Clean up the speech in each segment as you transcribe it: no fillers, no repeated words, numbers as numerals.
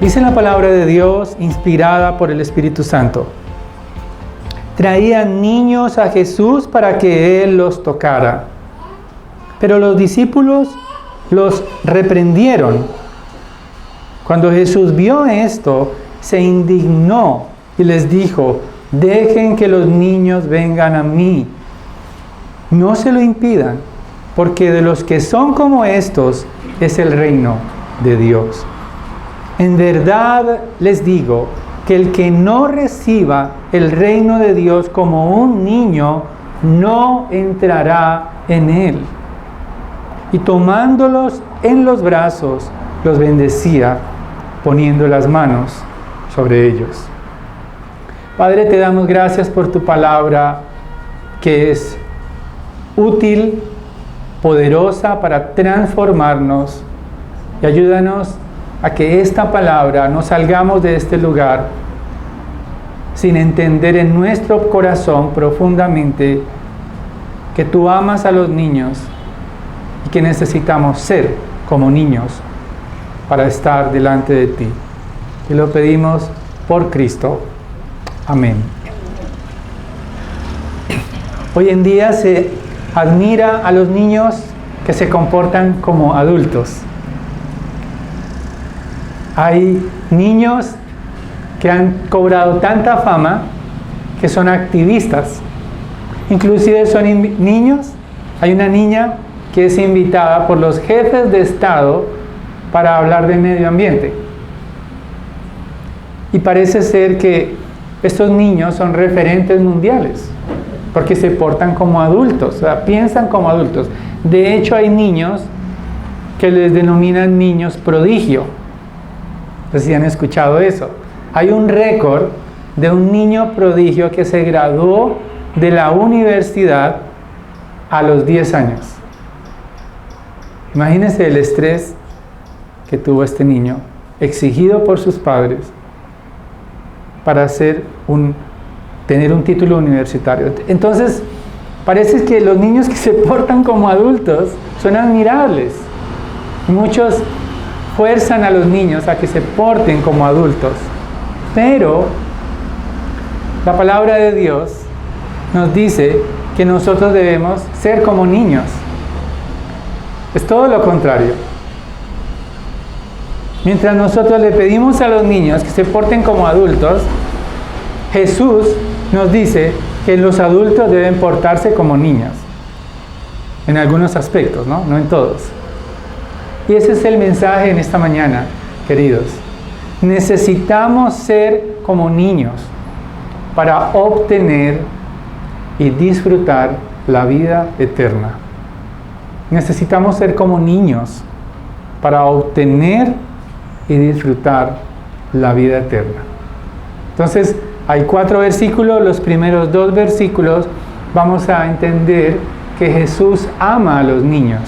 Dice la palabra de Dios, inspirada por el Espíritu Santo: traían niños a Jesús para que Él los tocara. Pero los discípulos los reprendieron. Cuando Jesús vio esto, se indignó y les dijo: dejen que los niños vengan a mí. No se lo impidan, porque de los que son como estos es el reino de Dios. En verdad les digo que el que no reciba el reino de Dios como un niño, no entrará en él. Y tomándolos en los brazos, los bendecía, poniendo las manos sobre ellos. Padre, te damos gracias por tu palabra, que es útil, poderosa para transformarnos, y ayúdanos a que esta palabra no salgamos de este lugar sin entender en nuestro corazón profundamente que tú amas a los niños y que necesitamos ser como niños para estar delante de ti. Te lo pedimos por Cristo. Amén. Hoy en día se admira a los niños que se comportan como adultos. Hay niños que han cobrado tanta fama que son activistas. Inclusive son niños. Hay una niña que es invitada por los jefes de Estado para hablar de medio ambiente. Y parece ser que estos niños son referentes mundiales, porque se portan como adultos, o sea, piensan como adultos. De hecho, hay niños que les denominan niños prodigio. No sé si han escuchado eso. Hay un récord de un niño prodigio que se graduó de la universidad a los 10 años. Imagínense el estrés que tuvo este niño, exigido por sus padres, para tener un título universitario. Entonces, parece que los niños que se portan como adultos son admirables. Muchos fuerzan a los niños a que se porten como adultos. Pero la palabra de Dios nos dice que nosotros debemos ser como niños. Es todo lo contrario. Mientras nosotros le pedimos a los niños que se porten como adultos, Jesús nos dice que los adultos deben portarse como niños. En algunos aspectos, ¿no? No en todos. Y ese es el mensaje en esta mañana, queridos. Necesitamos ser como niños para obtener y disfrutar la vida eterna. Necesitamos ser como niños para obtener y disfrutar la vida eterna. Entonces, hay 4 versículos. Los primeros 2 versículos vamos a entender que Jesús ama a los niños.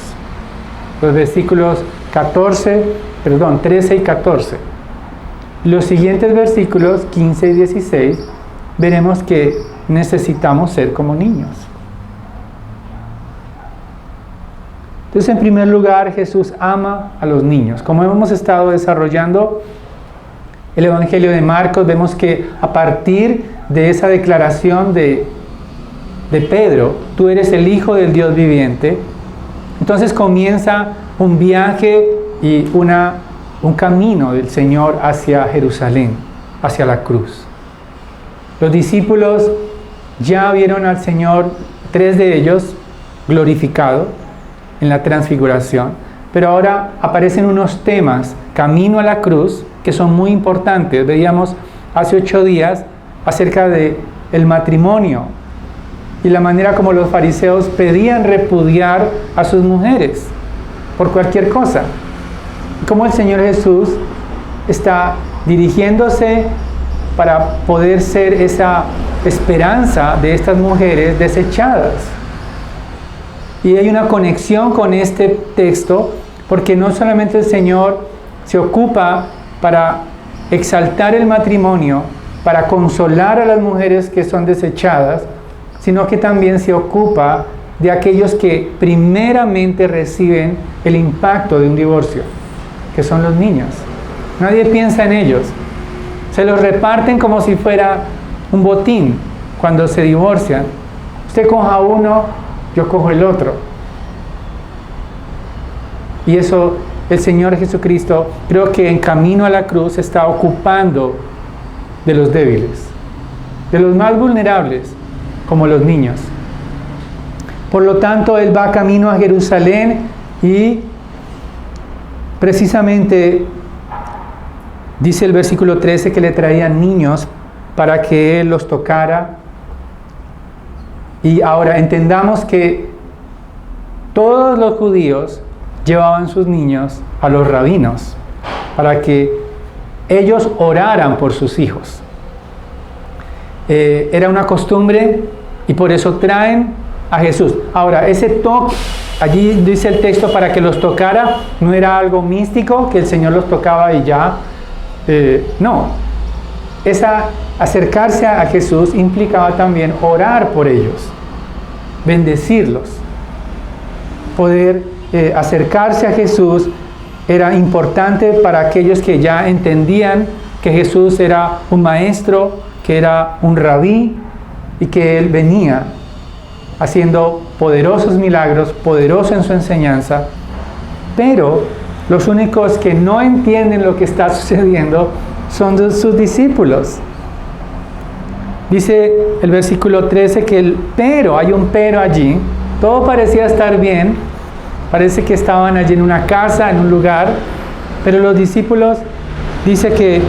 Los versículos 13 y 14. Los siguientes versículos 15 y 16 veremos que necesitamos ser como niños. Entonces, en primer lugar, Jesús ama a los niños. Como hemos estado desarrollando el Evangelio de Marcos, vemos que a partir de esa declaración de Pedro, tú eres el Hijo del Dios viviente, entonces comienza un viaje y un camino del Señor hacia Jerusalén, hacia la cruz. Los discípulos ya vieron al Señor, 3 de ellos, glorificado en la transfiguración, pero ahora aparecen unos temas, camino a la cruz, que son muy importantes. Veíamos hace 8 días acerca de el matrimonio y la manera como los fariseos pedían repudiar a sus mujeres por cualquier cosa. Como el Señor Jesús está dirigiéndose para poder ser esa esperanza de estas mujeres desechadas. Y hay una conexión con este texto, porque no solamente el Señor se ocupa para exaltar el matrimonio, para consolar a las mujeres que son desechadas, sino que también se ocupa de aquellos que primeramente reciben el impacto de un divorcio, que son los niños. Nadie piensa en ellos. Se los reparten como si fuera un botín cuando se divorcian. Usted coja uno, yo cojo el otro. Y eso el Señor Jesucristo, creo que en camino a la cruz, se está ocupando de los débiles, de los más vulnerables, como los niños. Por lo tanto, Él va camino a Jerusalén y precisamente dice el versículo 13 que le traían niños para que Él los tocara. Y ahora entendamos que todos los judíos llevaban sus niños a los rabinos para que ellos oraran por sus hijos. Era una costumbre y por eso traen a Jesús. Ahora, ese toque, allí dice el texto, para que los tocara, no era algo místico, que el Señor los tocaba y ya. No. Acercarse a Jesús implicaba también orar por ellos, bendecirlos. Poder acercarse a Jesús era importante para aquellos que ya entendían que Jesús era un maestro, que era un rabí y que Él venía haciendo poderosos milagros, poderoso en su enseñanza. Pero los únicos que no entienden lo que está sucediendo son sus discípulos. Dice el versículo 13 que hay un pero allí. Todo parecía estar bien, parece que estaban allí en una casa, en un lugar, pero los discípulos, dice que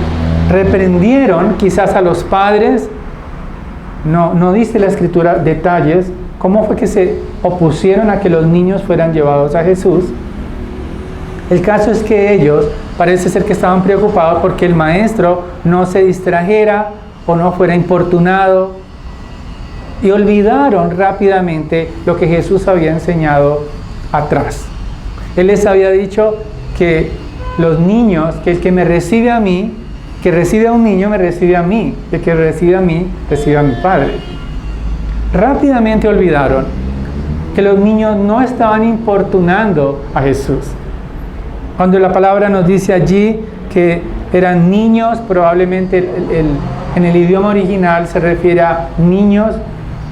reprendieron quizás a los padres, no dice la Escritura detalles, cómo fue que se opusieron a que los niños fueran llevados a Jesús. El caso es que ellos parece ser que estaban preocupados porque el maestro no se distrajera o no fuera importunado, y olvidaron rápidamente lo que Jesús había enseñado atrás. Él les había dicho que los niños, que el que me recibe a mí, que recibe a un niño, me recibe a mí, el que recibe a mí, recibe a mi Padre. Rápidamente olvidaron que los niños no estaban importunando a Jesús. Cuando la palabra nos dice allí que eran niños, probablemente en el idioma original se refiere a niños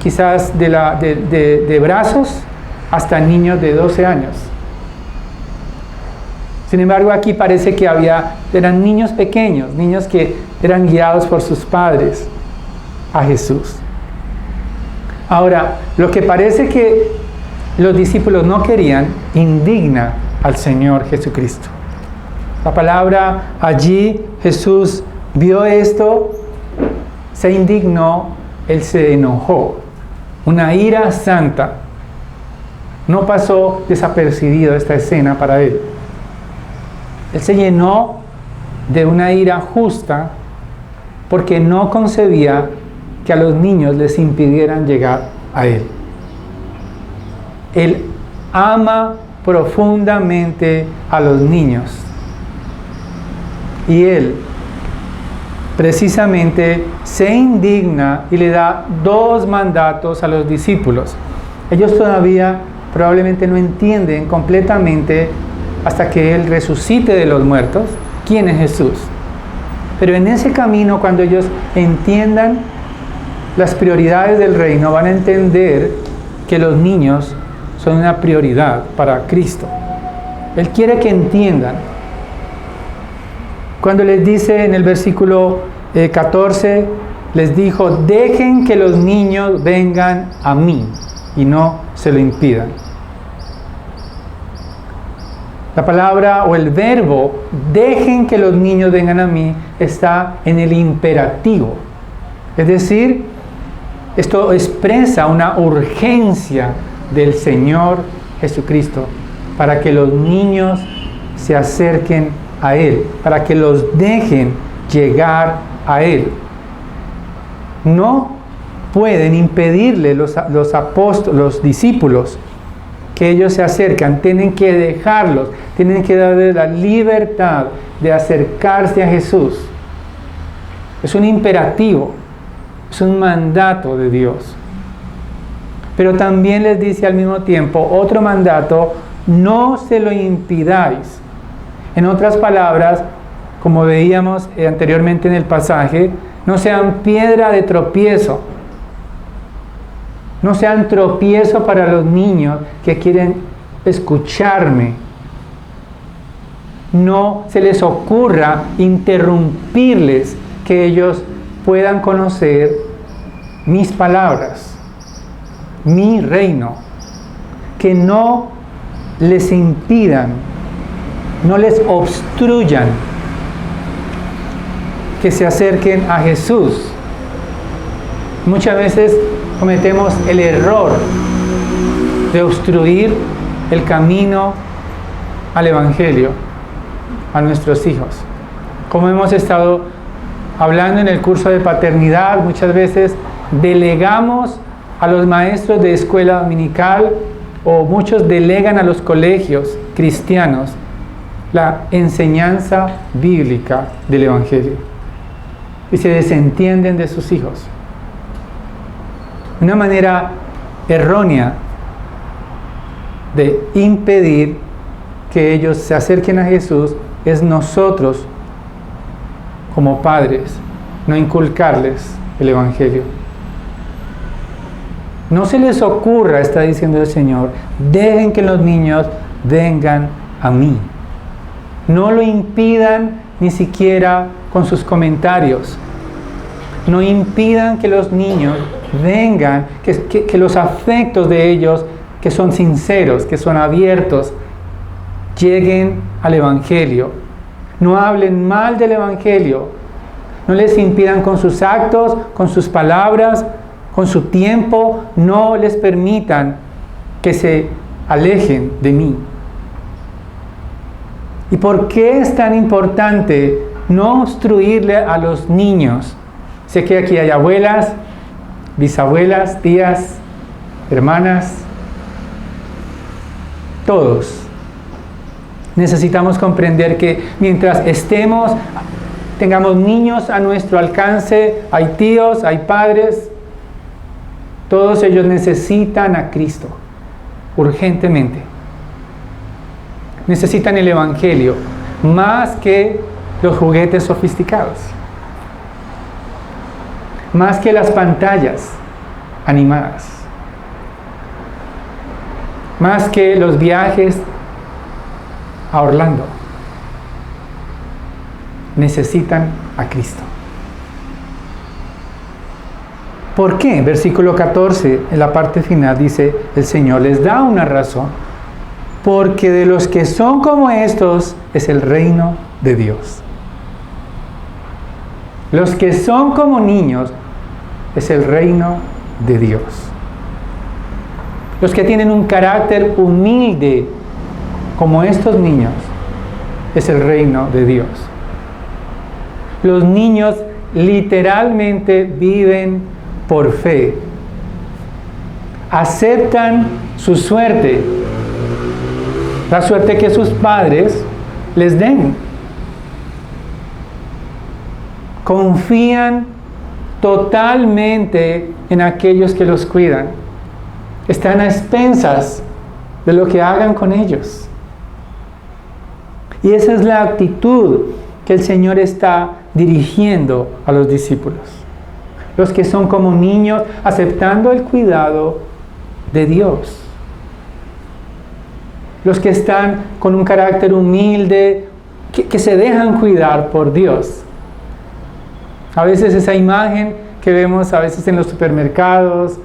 quizás de brazos hasta niños de 12 años. Sin embargo, aquí parece que eran niños pequeños, niños que eran guiados por sus padres a Jesús. Ahora, lo que parece que los discípulos no querían, indigna al Señor Jesucristo. La palabra allí, Jesús vio esto, se indignó, Él se enojó. Una ira santa. No pasó desapercibido esta escena para Él. Él se llenó de una ira justa porque no concebía que a los niños les impidieran llegar a Él. Él ama profundamente a los niños. Y Él precisamente se indigna y le da 2 mandatos a los discípulos. Ellos todavía probablemente no entienden completamente hasta que Él resucite de los muertos quién es Jesús. Pero en ese camino, cuando ellos entiendan las prioridades del reino, van a entender que los niños son una prioridad para Cristo. Él quiere que entiendan. Cuando les dice en el versículo 14, les dijo, dejen que los niños vengan a mí y no se lo impidan. La palabra o el verbo, dejen que los niños vengan a mí, está en el imperativo. Es decir, esto expresa una urgencia del Señor Jesucristo para que los niños se acerquen a Él, para que los dejen llegar a Él. No pueden impedirle los apóstoles, los discípulos, que ellos se acercan. Tienen que dejarlos, tienen que darles la libertad de acercarse a Jesús. Es un imperativo, es un mandato de Dios. Pero también les dice al mismo tiempo otro mandato: no se lo impidáis. En otras palabras, como veíamos anteriormente en el pasaje, no sean piedra de tropiezo. No sean tropiezo para los niños que quieren escucharme. No se les ocurra interrumpirles que ellos puedan conocer mis palabras, mi reino. Que no les impidan, no les obstruyan que se acerquen a Jesús. Muchas veces cometemos el error de obstruir el camino al Evangelio a nuestros hijos. Como hemos estado hablando en el curso de paternidad, muchas veces delegamos a los maestros de escuela dominical, o muchos delegan a los colegios cristianos la enseñanza bíblica del Evangelio y se desentienden de sus hijos. Una manera errónea de impedir que ellos se acerquen a Jesús es nosotros, como padres, no inculcarles el Evangelio. No se les ocurra, está diciendo el Señor, dejen que los niños vengan a mí. No lo impidan ni siquiera con sus comentarios. No impidan que los niños vengan, que los afectos de ellos, que son sinceros, que son abiertos, lleguen al Evangelio. No hablen mal del Evangelio. No les impidan con sus actos, con sus palabras, con su tiempo. No les permitan que se alejen de mí. ¿Y por qué es tan importante no obstruirle a los niños? Sé que aquí hay abuelas, bisabuelas, tías, hermanas, todos. Necesitamos comprender que mientras tengamos niños a nuestro alcance, hay tíos, hay padres, todos ellos necesitan a Cristo, urgentemente. Necesitan el Evangelio, más que los juguetes sofisticados, más que las pantallas animadas, más que los viajes a Orlando. Necesitan a Cristo. ¿Por qué? Versículo 14, en la parte final dice, el Señor les da una razón. Porque de los que son como estos es el reino de Dios. Los que son como niños es el reino de Dios. Los que tienen un carácter humilde como estos niños es el reino de Dios. Los niños literalmente viven por fe. Aceptan su suerte, la suerte que sus padres les den. Confían totalmente en aquellos que los cuidan. Están a expensas de lo que hagan con ellos. Y esa es la actitud que el Señor está dirigiendo a los discípulos. Los que son como niños, aceptando el cuidado de Dios. Los que están con un carácter humilde, que se dejan cuidar por Dios. A veces esa imagen que vemos a veces en los supermercados,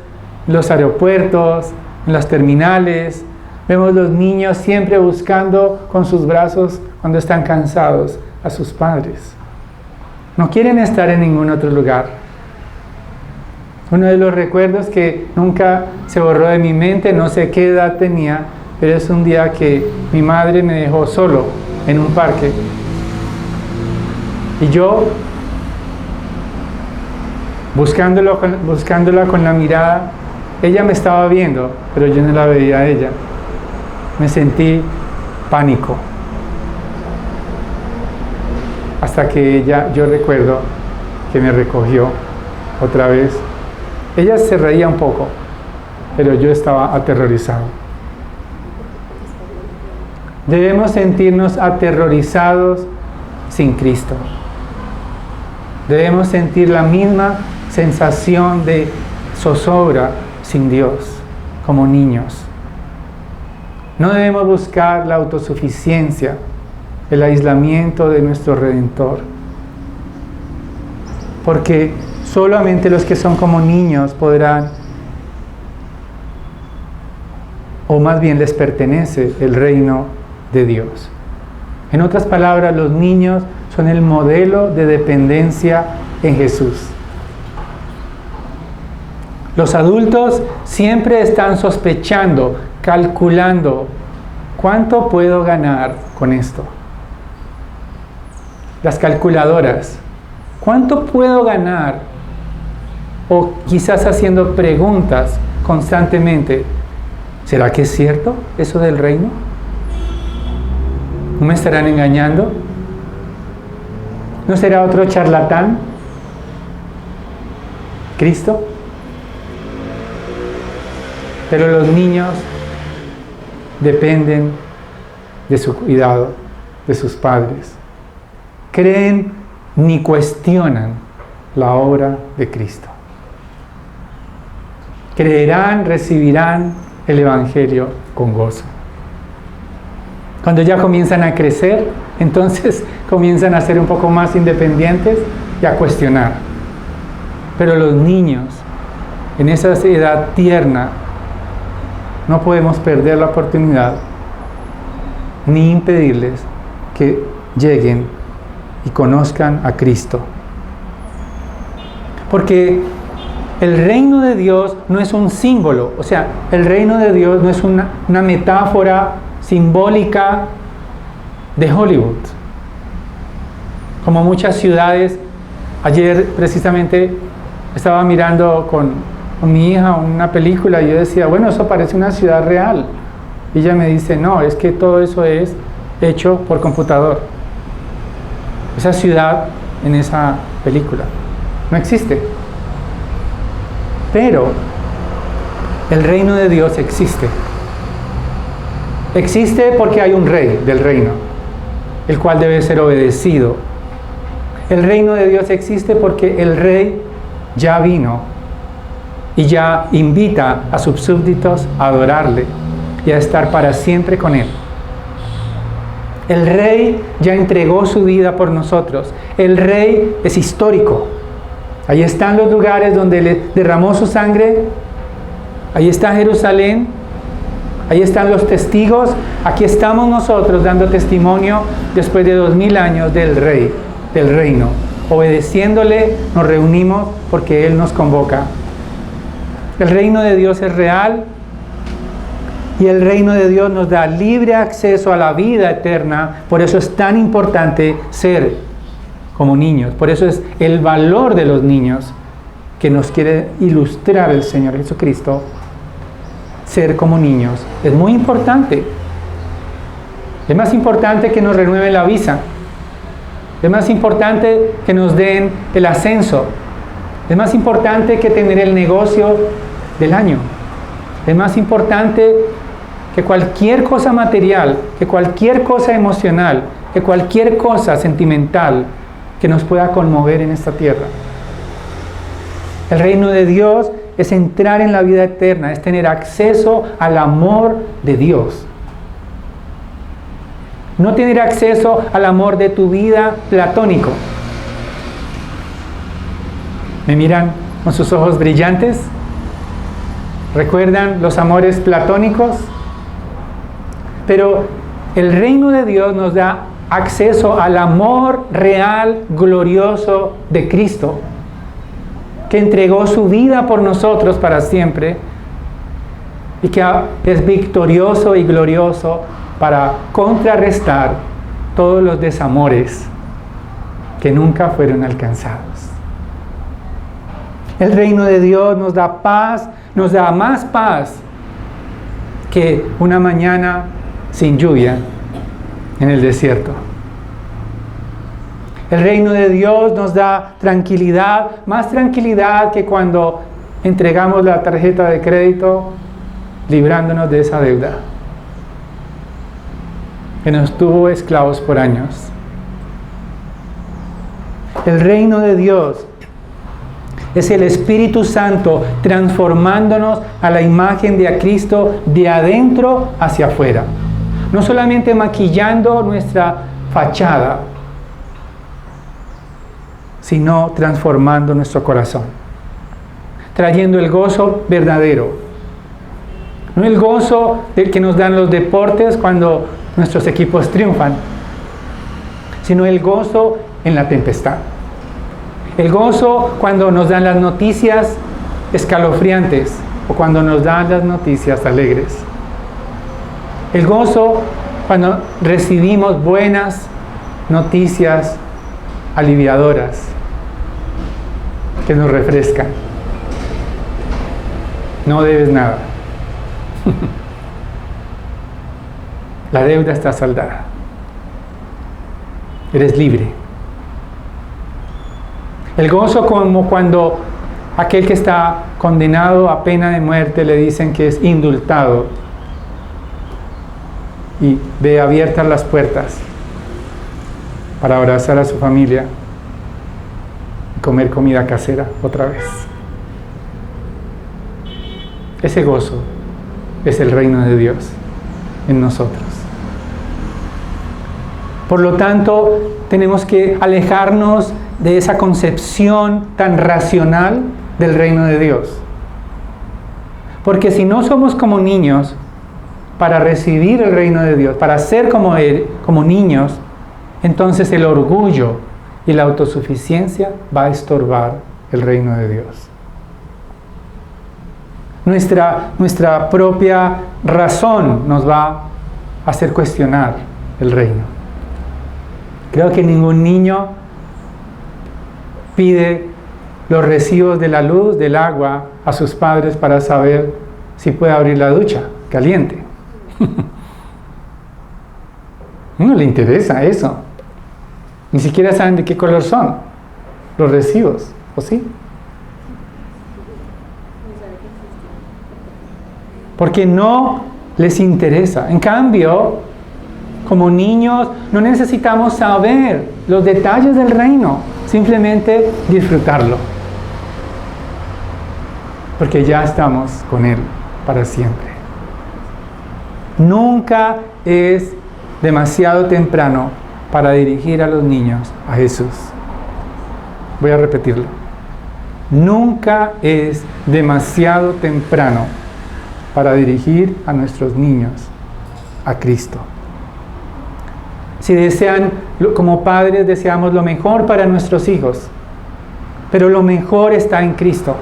en los aeropuertos, en las terminales, vemos los niños siempre buscando con sus brazos, cuando están cansados, a sus padres. No quieren estar en ningún otro lugar. Uno de los recuerdos que nunca se borró de mi mente, no sé qué edad tenía, pero es un día que mi madre me dejó solo en un parque. Y yo, buscándola con la mirada, ella me estaba viendo, pero yo no la veía a ella. Me sentí pánico. Hasta que yo recuerdo que me recogió otra vez. Ella se reía un poco, pero yo estaba aterrorizado. Debemos sentirnos aterrorizados sin Cristo. Debemos sentir la misma sensación de zozobra sin Dios, como niños. No debemos buscar la autosuficiencia, el aislamiento de nuestro Redentor, porque solamente los que son como niños podrán, o más bien les pertenece el reino de Dios. En otras palabras, los niños son el modelo de dependencia en Jesús. Los adultos siempre están sospechando, calculando, ¿cuánto puedo ganar con esto? Las calculadoras, ¿cuánto puedo ganar? O quizás haciendo preguntas constantemente, ¿será que es cierto eso del reino? ¿No me estarán engañando? ¿No será otro charlatán? ¿Cristo? Pero los niños dependen de su cuidado, de sus padres. Creen ni cuestionan la obra de Cristo. Creerán, recibirán el Evangelio con gozo. Cuando ya comienzan a crecer, entonces comienzan a ser un poco más independientes y a cuestionar. Pero los niños, en esa edad tierna, no podemos perder la oportunidad ni impedirles que lleguen y conozcan a Cristo. Porque el reino de Dios no es un símbolo, o sea, el reino de Dios no es una metáfora simbólica de Hollywood. Como muchas ciudades, ayer precisamente estaba mirando con mi hija una película y yo decía, bueno, eso parece una ciudad real. Y ella me dice, no, es que todo eso es hecho por computador. Esa ciudad en esa película no existe. Pero el reino de Dios existe. Existe porque hay un rey del reino, el cual debe ser obedecido. El reino de Dios existe porque el rey ya vino y ya invita a sus súbditos a adorarle y a estar para siempre con él. El rey ya entregó su vida por nosotros. El rey es histórico. Ahí están los lugares donde le derramó su sangre. Ahí está Jerusalén. Ahí están los testigos. Aquí estamos nosotros dando testimonio después de 2000 años del rey, del reino. Obedeciéndole, nos reunimos porque él nos convoca. El reino de Dios es real y el reino de Dios nos da libre acceso a la vida eterna. Por eso es tan importante ser como niños. Por eso es el valor de los niños que nos quiere ilustrar el Señor Jesucristo. Ser como niños es muy importante. Es más importante que nos renueven la visa. Es más importante que nos den el ascenso. Es más importante que tener el negocio del año. Es más importante que cualquier cosa material, que cualquier cosa emocional, que cualquier cosa sentimental que nos pueda conmover en esta tierra. El reino de Dios es entrar en la vida eterna, es tener acceso al amor de Dios. No tener acceso al amor de tu vida platónico. ¿Me miran con sus ojos brillantes? ¿Recuerdan los amores platónicos? Pero el reino de Dios nos da acceso al amor real, glorioso de Cristo, que entregó su vida por nosotros para siempre y que es victorioso y glorioso para contrarrestar todos los desamores que nunca fueron alcanzados. El reino de Dios nos da paz, nos da más paz que una mañana sin lluvia en el desierto. El reino de Dios nos da tranquilidad, más tranquilidad que cuando entregamos la tarjeta de crédito, librándonos de esa deuda que nos tuvo esclavos por años. El reino de Dios es el Espíritu Santo transformándonos a la imagen de Cristo de adentro hacia afuera. No solamente maquillando nuestra fachada, sino transformando nuestro corazón. Trayendo el gozo verdadero. No el gozo que nos dan los deportes cuando nuestros equipos triunfan, sino el gozo en la tempestad. El gozo cuando nos dan las noticias escalofriantes o cuando nos dan las noticias alegres. El gozo cuando recibimos buenas noticias aliviadoras que nos refrescan. No debes nada. La deuda está saldada. Eres libre. El gozo como cuando aquel que está condenado a pena de muerte le dicen que es indultado y ve abiertas las puertas para abrazar a su familia y comer comida casera otra vez. Ese gozo es el reino de Dios en nosotros. Por lo tanto, tenemos que alejarnos de esa concepción tan racional del reino de Dios. Porque si no somos como niños, para recibir el reino de Dios, para ser como Él, como niños, entonces el orgullo y la autosuficiencia va a estorbar el reino de Dios. Nuestra propia razón nos va a hacer cuestionar el reino. Creo que ningún niño pide los recibos de la luz, del agua, a sus padres para saber si puede abrir la ducha caliente. No le interesa eso. Ni siquiera saben de qué color son los recibos, ¿o sí? Porque no les interesa. En cambio, como niños, no necesitamos saber los detalles del reino, simplemente disfrutarlo. Porque ya estamos con Él para siempre. Nunca es demasiado temprano para dirigir a los niños a Jesús. Voy a repetirlo. Nunca es demasiado temprano para dirigir a nuestros niños a Cristo. Si desean, como padres, deseamos lo mejor para nuestros hijos, pero lo mejor está en Cristo.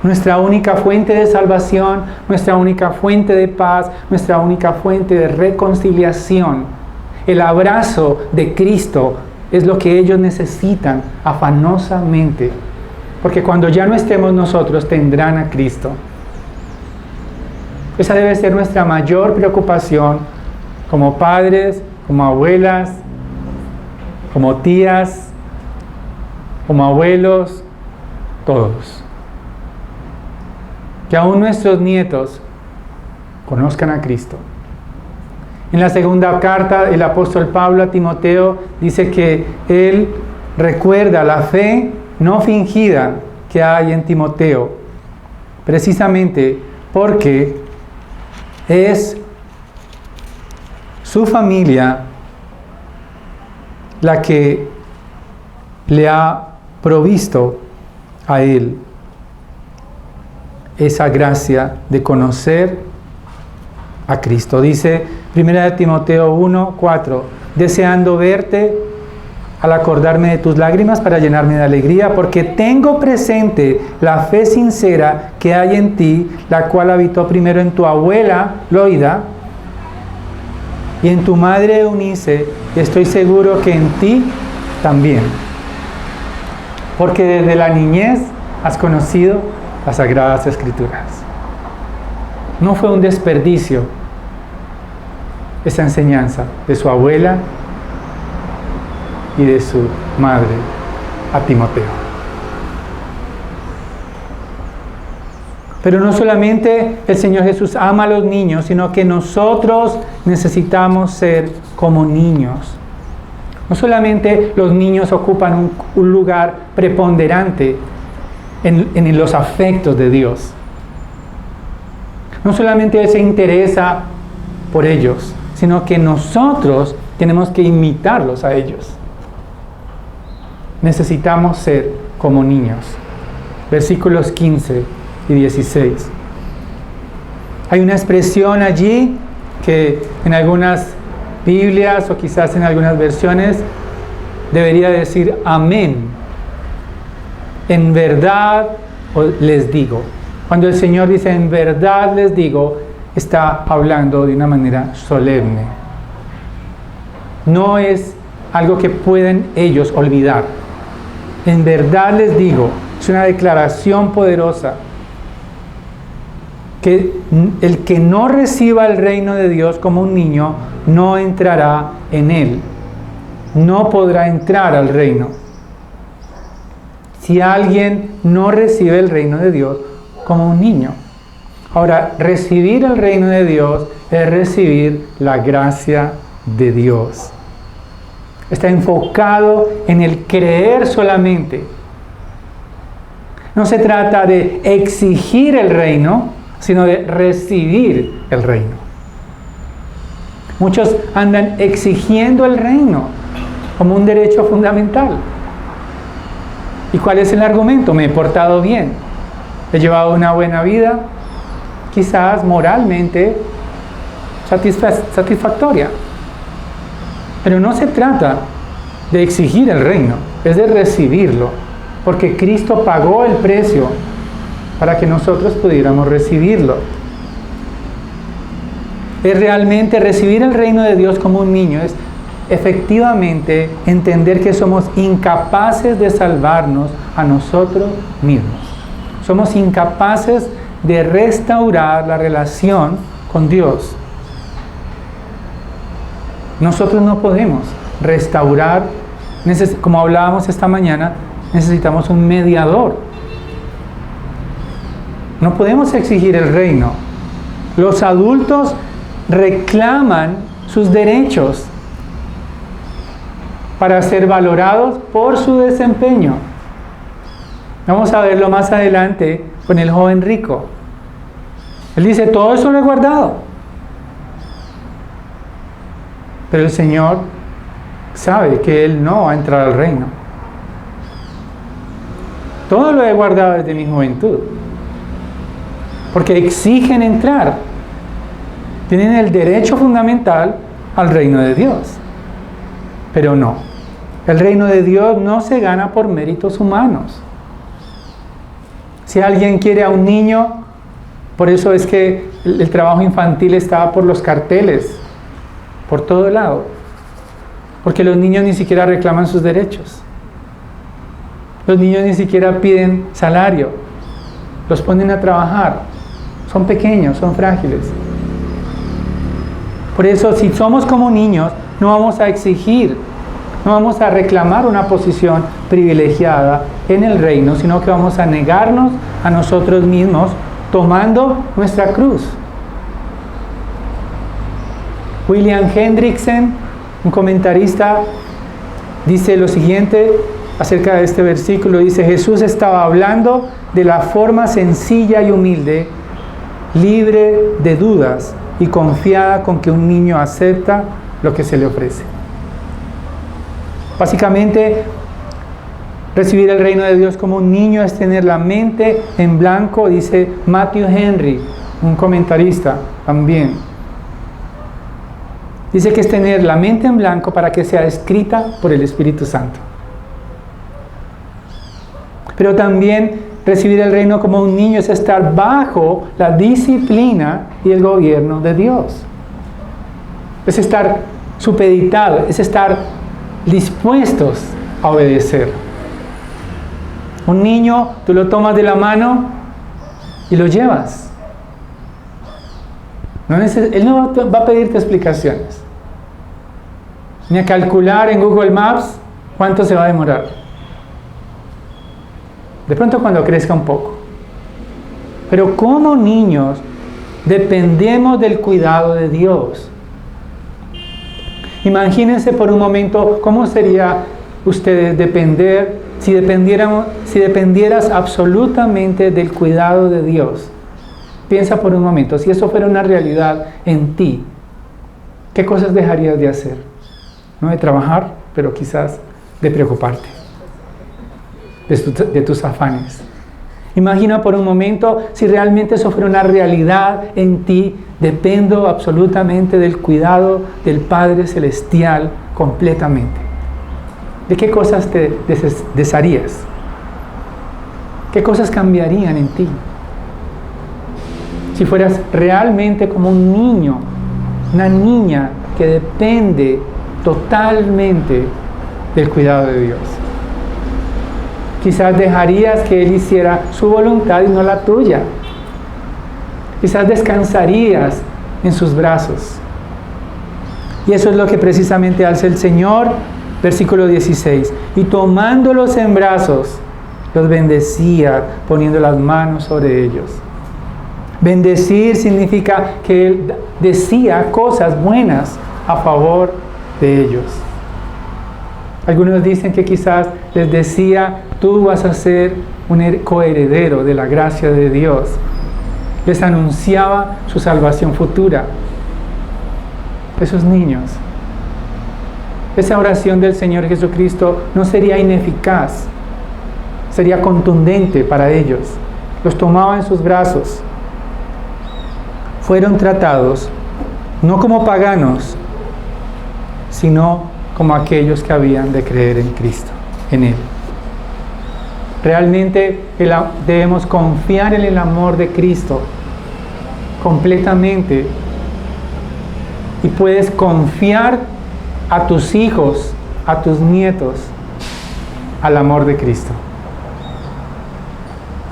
Nuestra única fuente de salvación, nuestra única fuente de paz, nuestra única fuente de reconciliación. El abrazo de Cristo es lo que ellos necesitan afanosamente, porque cuando ya no estemos nosotros, tendrán a Cristo. Esa debe ser nuestra mayor preocupación como padres, como abuelas, como tías, como abuelos, todos. Que aún nuestros nietos conozcan a Cristo. En la segunda carta, el apóstol Pablo a Timoteo dice que él recuerda la fe no fingida que hay en Timoteo, precisamente porque es su familia la que le ha provisto a él esa gracia de conocer a Cristo. Dice 1 Timoteo 1:4, deseando verte al acordarme de tus lágrimas para llenarme de alegría, porque tengo presente la fe sincera que hay en ti, la cual habitó primero en tu abuela Loida y en tu madre Eunice, y estoy seguro que en ti también, porque desde la niñez has conocido las Sagradas Escrituras. No fue un desperdicio esa enseñanza de su abuela y de su madre a Timoteo. Pero no solamente el Señor Jesús ama a los niños, sino que nosotros necesitamos ser como niños. No solamente los niños ocupan un lugar preponderante en los afectos de Dios. No solamente Él se interesa por ellos, sino que nosotros tenemos que imitarlos a ellos. Necesitamos ser como niños. Versículos 15 y 16. Hay una expresión allí que en algunas Biblias o quizás en algunas versiones debería decir amén. En verdad les digo. Cuando el Señor dice en verdad les digo, está hablando de una manera solemne. No es algo que pueden ellos olvidar. En verdad les digo, es una declaración poderosa, que el que no reciba el reino de Dios como un niño, no entrará en él. No podrá entrar al reino. Si alguien no recibe el reino de Dios como un niño. Ahora, recibir el reino de Dios es recibir la gracia de Dios. Está enfocado en el creer solamente. No se trata de exigir el reino, sino de recibir el reino. Muchos andan exigiendo el reino como un derecho fundamental. ¿Y cuál es el argumento? Me he portado bien, he llevado una buena vida, quizás moralmente satisfactoria. Pero no se trata de exigir el reino, es de recibirlo, porque Cristo pagó el precio para que nosotros pudiéramos recibirlo. Es realmente recibir el reino de Dios como un niño, es efectivamente entender que somos incapaces de salvarnos a nosotros mismos. Somos incapaces de restaurar la relación con Dios. Nosotros no podemos restaurar, como hablábamos esta mañana, necesitamos un mediador. No podemos exigir el reino. Los adultos reclaman sus derechos para ser valorados por su desempeño. Vamos a verlo más adelante con el joven rico. Él dice, todo eso lo he guardado. Pero el Señor sabe que él no va a entrar al reino. Todo lo he guardado desde mi juventud. Porque exigen entrar. Tienen el derecho fundamental al reino de Dios. Pero no. El reino de Dios no se gana por méritos humanos. Si alguien quiere a un niño, por eso es que el trabajo infantil estaba por los carteles, por todo lado. Porque los niños ni siquiera reclaman sus derechos. Los niños ni siquiera piden salario. Los ponen a trabajar. Son pequeños, son frágiles. Por eso, si somos como niños, no vamos a exigir, no vamos a reclamar una posición privilegiada en el reino, sino que vamos a negarnos a nosotros mismos tomando nuestra cruz. William Hendrickson, un comentarista, dice lo siguiente acerca de este versículo. Dice, Jesús estaba hablando de la forma sencilla y humilde, libre de dudas y confiada con que un niño acepta lo que se le ofrece. Básicamente, recibir el reino de Dios como un niño es tener la mente en blanco, dice Matthew Henry, un comentarista también. Dice que es tener la mente en blanco para que sea escrita por el Espíritu Santo. Pero también recibir el reino como un niño es estar bajo la disciplina y el gobierno de Dios. Es estar supeditado, es estar dispuestos a obedecer. Un niño, tú lo tomas de la mano y lo llevas. Él no va a pedirte explicaciones, ni a calcular en Google Maps cuánto se va a demorar. De pronto cuando crezca un poco. Pero como niños dependemos del cuidado de Dios. Imagínense por un momento cómo sería ustedes si dependieras absolutamente del cuidado de Dios. Piensa por un momento, si eso fuera una realidad en ti, ¿qué cosas dejarías de hacer? No de trabajar, pero quizás de preocuparte, de tus afanes. Imagina por un momento si realmente eso fuera una realidad en ti. Dependo absolutamente del cuidado del Padre Celestial completamente. ¿De qué cosas te desharías? ¿Qué cosas cambiarían en ti? Si fueras realmente como un niño, una niña que depende totalmente del cuidado de Dios. Quizás dejarías que Él hiciera su voluntad y no la tuya. Quizás descansarías en sus brazos. Y eso es lo que precisamente hace el Señor. Versículo 16. Y tomándolos en brazos, los bendecía poniendo las manos sobre ellos. Bendecir significa que Él decía cosas buenas a favor de ellos. Algunos dicen que quizás les decía, tú vas a ser un coheredero de la gracia de Dios. Les anunciaba su salvación futura. Esos niños. Esa oración del Señor Jesucristo no sería ineficaz, sería contundente para ellos. Los tomaba en sus brazos. Fueron tratados no como paganos, sino como aquellos que habían de creer en Cristo, en Él. Realmente debemos confiar en el amor de Cristo completamente, y puedes confiar a tus hijos, a tus nietos, al amor de Cristo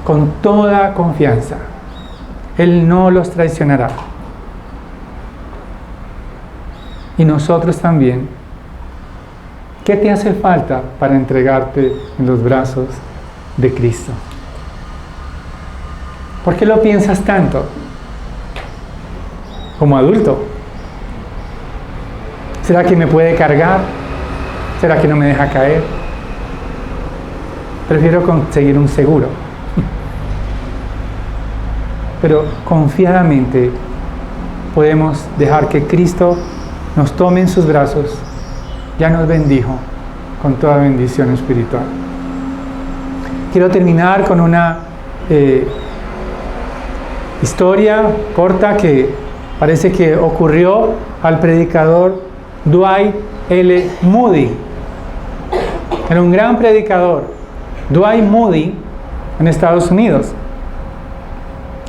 con toda confianza. Él no los traicionará. Y nosotros también. ¿Qué te hace falta para entregarte en los brazos de Cristo? ¿Por qué lo piensas tanto? Como adulto. ¿Será que me puede cargar? ¿Será que no me deja caer? Prefiero conseguir un seguro. Pero confiadamente podemos dejar que Cristo nos tome en sus brazos. Ya nos bendijo con toda bendición espiritual. Quiero terminar con una historia corta que parece que ocurrió al predicador Dwight L. Moody. Era un gran predicador, Dwight Moody, en Estados Unidos.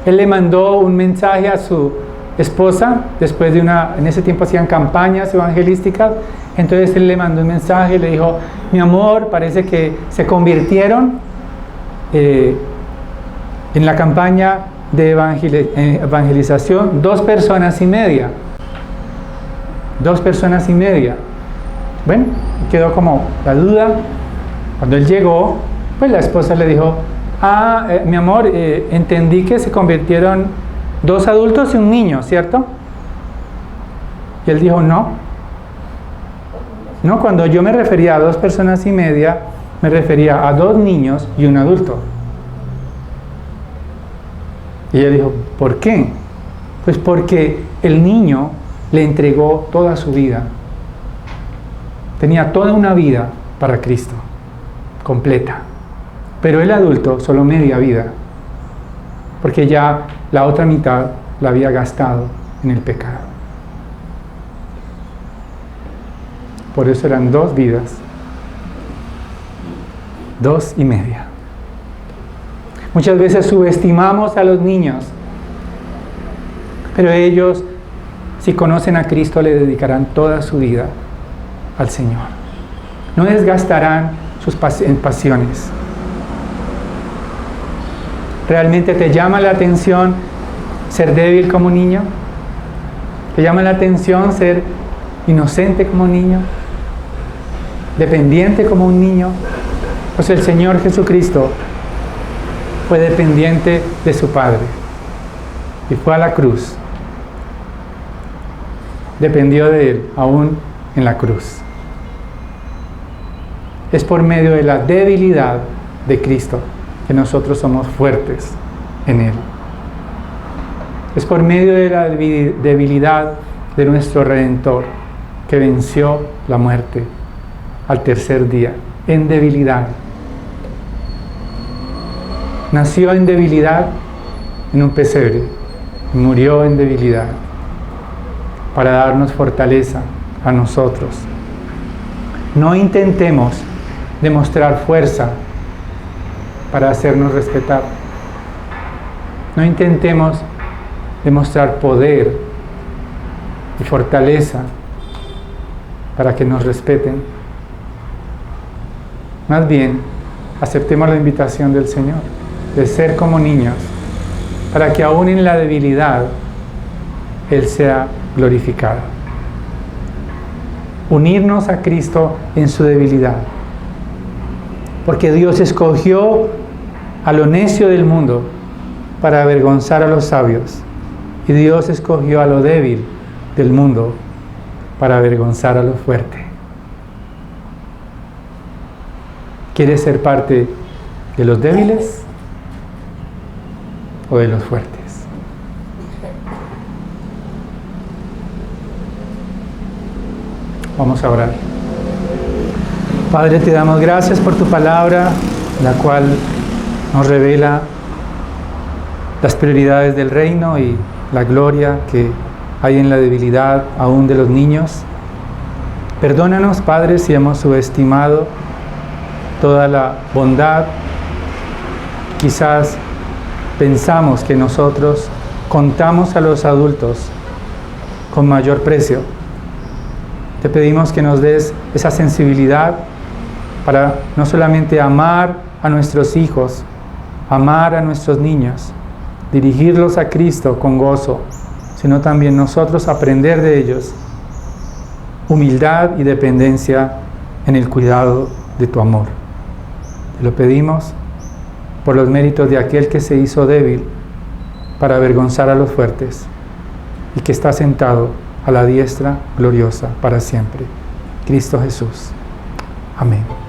Él le mandó un mensaje a su esposa, después de en ese tiempo hacían campañas evangelísticas. Entonces él le mandó un mensaje y le dijo: mi amor, parece que se convirtieron en la campaña de evangelización 2,5 personas. 2,5 personas. Bueno, quedó como la duda. Cuando él llegó, pues la esposa le dijo: mi amor, entendí que se convirtieron 2 adultos y un niño, ¿cierto? Y él dijo: no, cuando yo me refería a 2,5 personas, me refería a 2 niños y un adulto. Y ella dijo: ¿por qué? Pues porque el niño le entregó toda su vida. Tenía toda una vida para Cristo, completa. Pero el adulto solo media vida, porque ya la otra mitad la había gastado en el pecado. Por eso eran 2 vidas, 2,5. Muchas veces subestimamos a los niños, pero ellos, si conocen a Cristo, le dedicarán toda su vida al Señor. No desgastarán sus pasiones. ¿Realmente te llama la atención ser débil como un niño? ¿Te llama la atención ser inocente como un niño? ¿Dependiente como un niño? Pues el Señor Jesucristo fue dependiente de su Padre y fue a la cruz. Dependió de Él, aún en la cruz. Es por medio de la debilidad de Cristo que nosotros somos fuertes en Él. Es por medio de la debilidad de nuestro Redentor que venció la muerte al tercer día, en debilidad. Nació en debilidad en un pesebre, y murió en debilidad para darnos fortaleza a nosotros. No intentemos demostrar fuerza para hacernos respetar. No intentemos demostrar poder y fortaleza para que nos respeten. Más bien, aceptemos la invitación del Señor de ser como niños, para que aún en la debilidad Él sea glorificado. Unirnos a Cristo en su debilidad, porque Dios escogió a lo necio del mundo para avergonzar a los sabios, y Dios escogió a lo débil del mundo para avergonzar a lo fuerte. ¿Quieres ser parte de los débiles o de los fuertes? Vamos a orar. Padre, te damos gracias por tu palabra, la cual nos revela las prioridades del reino y la gloria que hay en la debilidad aún de los niños. Perdónanos, Padre, si hemos subestimado toda la bondad. Quizás pensamos que nosotros contamos a los adultos con mayor precio. Te pedimos que nos des esa sensibilidad para no solamente amar a nuestros hijos, amar a nuestros niños, dirigirlos a Cristo con gozo, sino también nosotros aprender de ellos humildad y dependencia en el cuidado de tu amor. Te lo pedimos por los méritos de aquel que se hizo débil para avergonzar a los fuertes y que está sentado a la diestra gloriosa para siempre, Cristo Jesús. Amén.